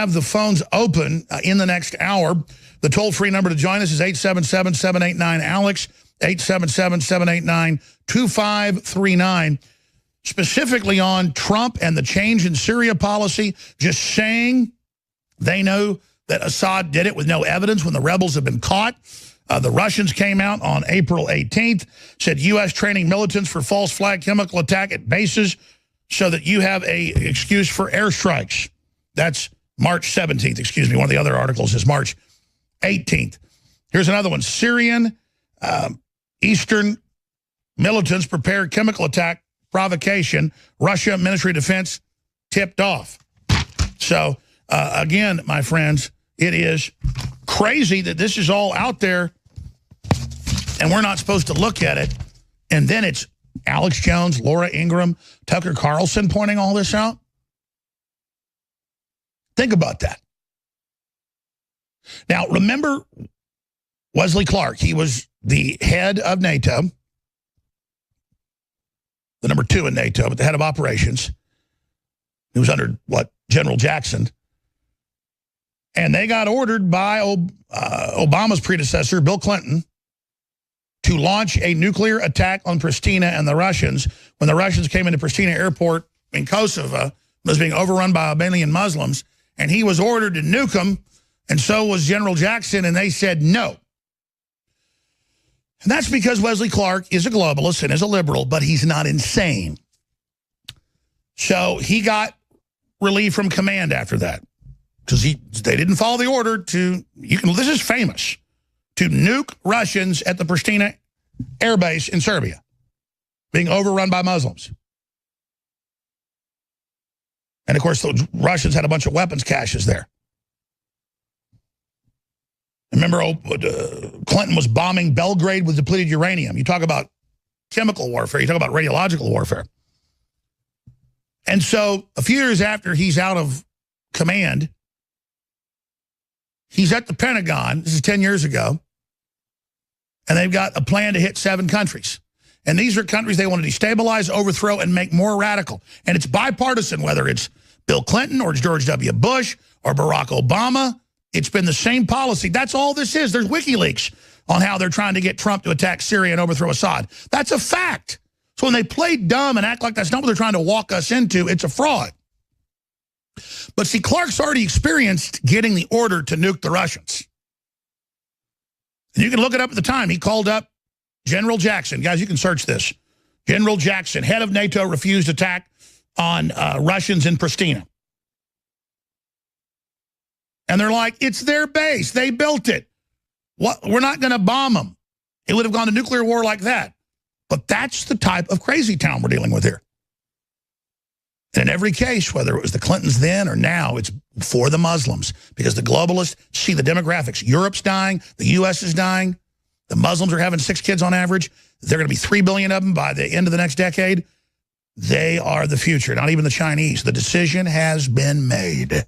have the phones open in the next hour. The toll-free number to join us is 877-789-ALEX, 877-789-2539. Specifically on Trump and the change in Syria policy, just saying they know that Assad did it with no evidence when the rebels have been caught. The Russians came out on April 18th, said U.S. training militants for false flag chemical attack at bases so that you have a excuse for airstrikes. That's March 17th, excuse me. One of the other articles is March 18th. Here's another one. Syrian Eastern militants prepare chemical attack provocation. Russia Ministry of Defense tipped off. So, again, my friends, it is crazy that this is all out there and we're not supposed to look at it. And then it's Alex Jones, Laura Ingraham, Tucker Carlson pointing all this out. Think about that. Now, remember Wesley Clark. He was the head of NATO, the number 2 in NATO, but the head of operations. He was under, General Jackson. And they got ordered by Obama's predecessor, Bill Clinton, to launch a nuclear attack on Pristina and the Russians when the Russians came into Pristina Airport in Kosovo, was being overrun by Albanian Muslims, and he was ordered to nuke them, and so was General Jackson, and they said no. And that's because Wesley Clark is a globalist and is a liberal, but he's not insane. So he got relief from command after that because they didn't follow the order to, this is famous, to nuke Russians at the Pristina air base in Serbia, being overrun by Muslims. And, of course, the Russians had a bunch of weapons caches there. Remember, Clinton was bombing Belgrade with depleted uranium. You talk about chemical warfare. You talk about radiological warfare. And so a few years after he's out of command, he's at the Pentagon. This is 10 years ago. And they've got a plan to hit 7 countries. And these are countries they want to destabilize, overthrow, and make more radical. And it's bipartisan, whether it's Bill Clinton or George W. Bush or Barack Obama. It's been the same policy. That's all this is. There's WikiLeaks on how they're trying to get Trump to attack Syria and overthrow Assad. That's a fact. So when they play dumb and act like that's not what they're trying to walk us into, it's a fraud. But see, Clark's already experienced getting the order to nuke the Russians. And you can look it up at the time. He called up General Jackson. Guys, you can search this. General Jackson, head of NATO, refused attack on Russians in Pristina. And they're like, it's their base. They built it. We're not going to bomb them. It would have gone to nuclear war like that. But that's the type of crazy town we're dealing with here. And in every case, whether it was the Clintons then or now, it's for the Muslims. Because the globalists see the demographics. Europe's dying. The U.S. is dying. The Muslims are having 6 kids on average. There are going to be 3 billion of them by the end of the next decade. They are the future, not even the Chinese. The decision has been made.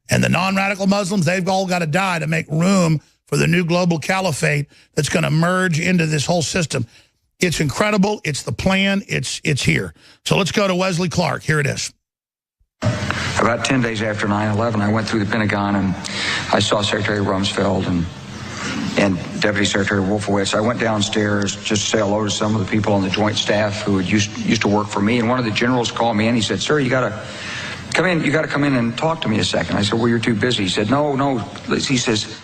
And the non-radical Muslims, they've all got to die to make room for the new global caliphate that's going to merge into this whole system. It's incredible. It's the plan. It's here. So let's go to Wesley Clark. Here it is. About 10 days after 9/11, I went through the Pentagon and I saw Secretary Rumsfeld and Deputy Secretary Wolfowitz. I went downstairs just to say hello to some of the people on the joint staff who had used to work for me. And one of the generals called me in. He said, "Sir, you got to come in. You got to come in and talk to me a second." I said, "Well, you're too busy." He said, No. He says,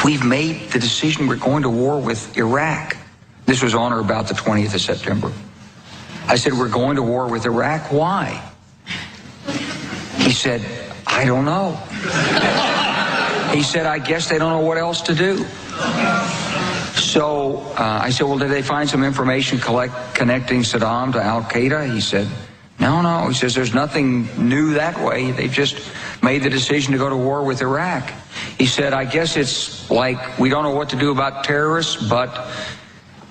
"We've made the decision. We're going to war with Iraq." This was on or about the 20th of September. I said, "We're going to war with Iraq. Why?" He said, "I don't know." He said, "I guess they don't know what else to do." So I said, "Well, did they find some information connecting Saddam to Al-Qaeda?" He said, No. He says, "There's nothing new that way. They've just made the decision to go to war with Iraq." He said, "I guess it's like we don't know what to do about terrorists, but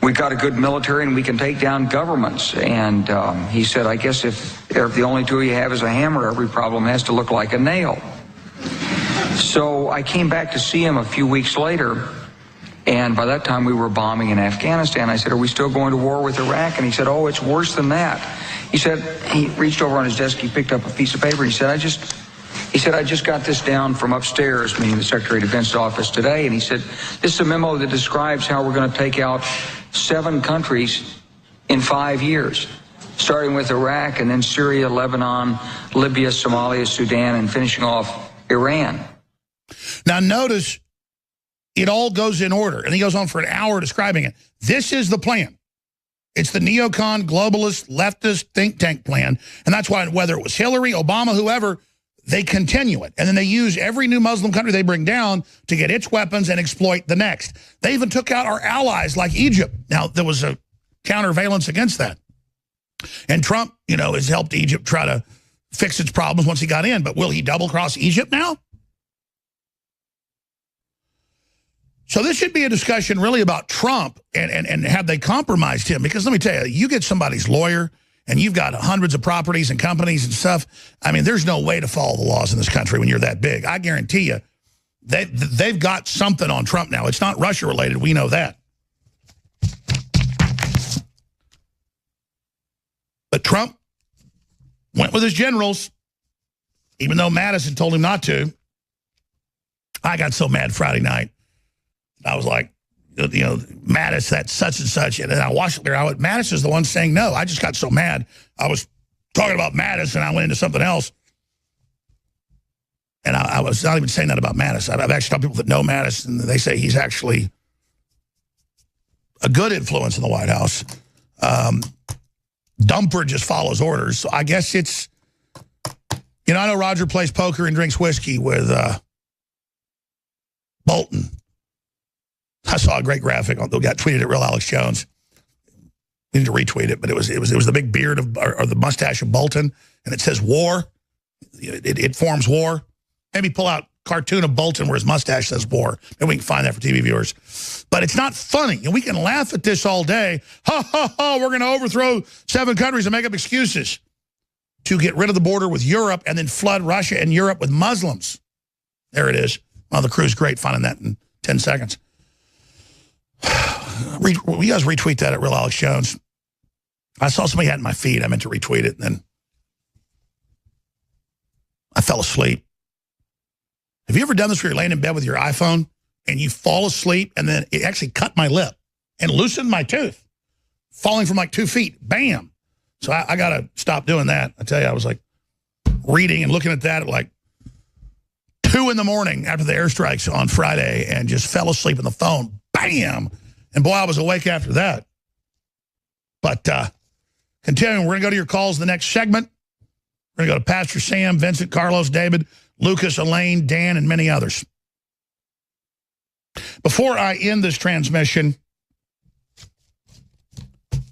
we've got a good military and we can take down governments." And he said, "I guess if the only tool you have is a hammer, every problem has to look like a nail." So I came back to see him a few weeks later, And by that time, we were bombing in Afghanistan. I said, are we still going to war with Iraq? And he said, oh, it's worse than that. He said, he reached over on his desk, he picked up a piece of paper, and he said, I just got this down from upstairs, meaning the Secretary of Defense's office today. And he said, this is a memo that describes how we're going to take out 7 countries in 5 years, starting with Iraq and then Syria, Lebanon, Libya, Somalia, Sudan, and finishing off Iran. Now notice, it all goes in order, and he goes on for an hour describing it. This is the plan. It's the neocon, globalist, leftist think tank plan, and that's why whether it was Hillary, Obama, whoever, they continue it. And then they use every new Muslim country they bring down to get its weapons and exploit the next. They even took out our allies like Egypt. Now, there was a countervalence against that. And Trump, you know, has helped Egypt try to fix its problems once he got in, but will he double-cross Egypt now? So this should be a discussion really about Trump and have they compromised him? Because let me tell you, you get somebody's lawyer and you've got hundreds of properties and companies and stuff. I mean, there's no way to follow the laws in this country when you're that big. I guarantee you, they've got something on Trump now. It's not Russia related. We know that. But Trump went with his generals, even though Madison told him not to. I got so mad Friday night. I was like, you know, Mattis, that's such and such. And then I watched it there. Mattis is the one saying no. I just got so mad. I was talking about Mattis and I went into something else. And I was not even saying that about Mattis. I've actually talked to people that know Mattis, and they say he's actually a good influence in the White House. Dumper just follows orders. So I guess it's, you know, I know Roger plays poker and drinks whiskey with Bolton. I saw a great graphic that got tweeted at Real Alex Jones. I need to retweet it, but it was the big beard of or the mustache of Bolton, and it says war. It forms war. Maybe pull out cartoon of Bolton where his mustache says war. Maybe we can find that for TV viewers. But it's not funny, and we can laugh at this all day. Ha ha ha! We're going to overthrow 7 countries and make up excuses to get rid of the border with Europe and then flood Russia and Europe with Muslims. There it is. Well, the crew's great finding that in 10 seconds. You guys retweet that at Real Alex Jones. I saw somebody had it in my feed. I meant to retweet it, and then I fell asleep. Have you ever done this where you're laying in bed with your iPhone and you fall asleep and then it actually cut my lip and loosened my tooth, falling from like 2 feet? Bam. So I got to stop doing that. I tell you, I was like reading and looking at that at like 2 in the morning after the airstrikes on Friday and just fell asleep in the phone. Bam! And boy, I was awake after that. But continuing, we're going to go to your calls in the next segment. We're going to go to Pastor Sam, Vincent, Carlos, David, Lucas, Elaine, Dan, and many others. Before I end this transmission,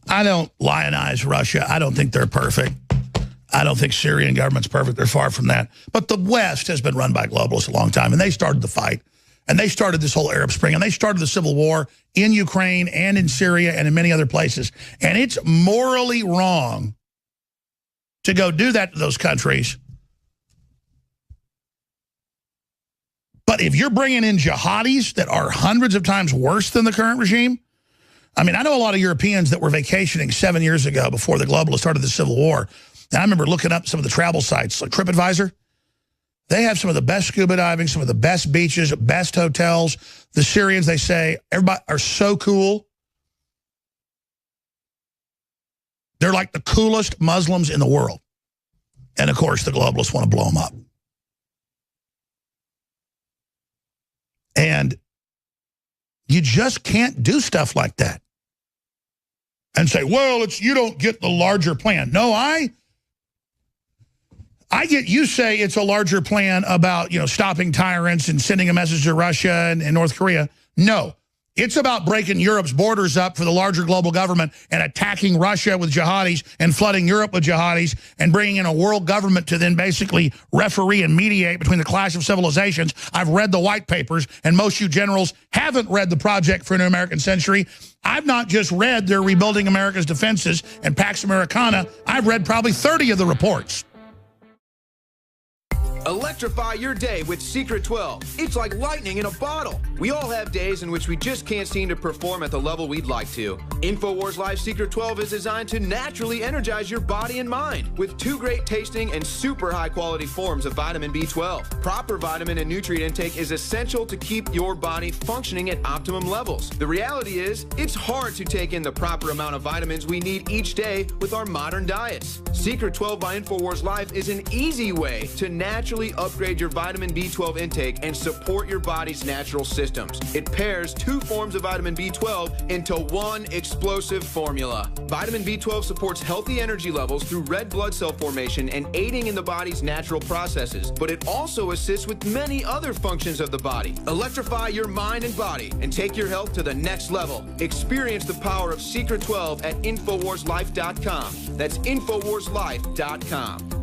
I don't lionize Russia. I don't think they're perfect. I don't think Syrian government's perfect. They're far from that. But the West has been run by globalists a long time, and they started the fight. And they started this whole Arab Spring, and they started the civil war in Ukraine and in Syria and in many other places. And it's morally wrong to go do that to those countries. But if you're bringing in jihadis that are hundreds of times worse than the current regime, I mean, I know a lot of Europeans that were vacationing 7 years ago before the globalists started the civil war. And I remember looking up some of the travel sites, like TripAdvisor. They have some of the best scuba diving, some of the best beaches, best hotels. The Syrians, they say, everybody are so cool. They're like the coolest Muslims in the world. And, of course, the globalists want to blow them up. And you just can't do stuff like that and say, well, you don't get the larger plan. No, I get you say it's a larger plan about, stopping tyrants and sending a message to Russia and North Korea. No, it's about breaking Europe's borders up for the larger global government and attacking Russia with jihadis and flooding Europe with jihadis and bringing in a world government to then basically referee and mediate between the clash of civilizations. I've read the white papers, and most of you generals haven't read the Project for a New American Century. I've not just read they're rebuilding America's defenses and Pax Americana. I've read probably 30 of the reports. Electrify your day with Secret 12. It's like lightning in a bottle. We all have days in which we just can't seem to perform at the level we'd like to. InfoWars Life Secret 12 is designed to naturally energize your body and mind with 2 great tasting and super high quality forms of vitamin B12. Proper vitamin and nutrient intake is essential to keep your body functioning at optimum levels. The reality is, it's hard to take in the proper amount of vitamins we need each day with our modern diets. Secret 12 by InfoWars Life is an easy way to naturally upgrade your vitamin B12 intake and support your body's natural systems. It pairs 2 forms of vitamin B12 into one explosive formula. Vitamin B12 supports healthy energy levels through red blood cell formation and aiding in the body's natural processes, but it also assists with many other functions of the body. Electrify your mind and body and take your health to the next level. Experience the power of Secret 12 at InfoWarsLife.com. That's InfoWarsLife.com.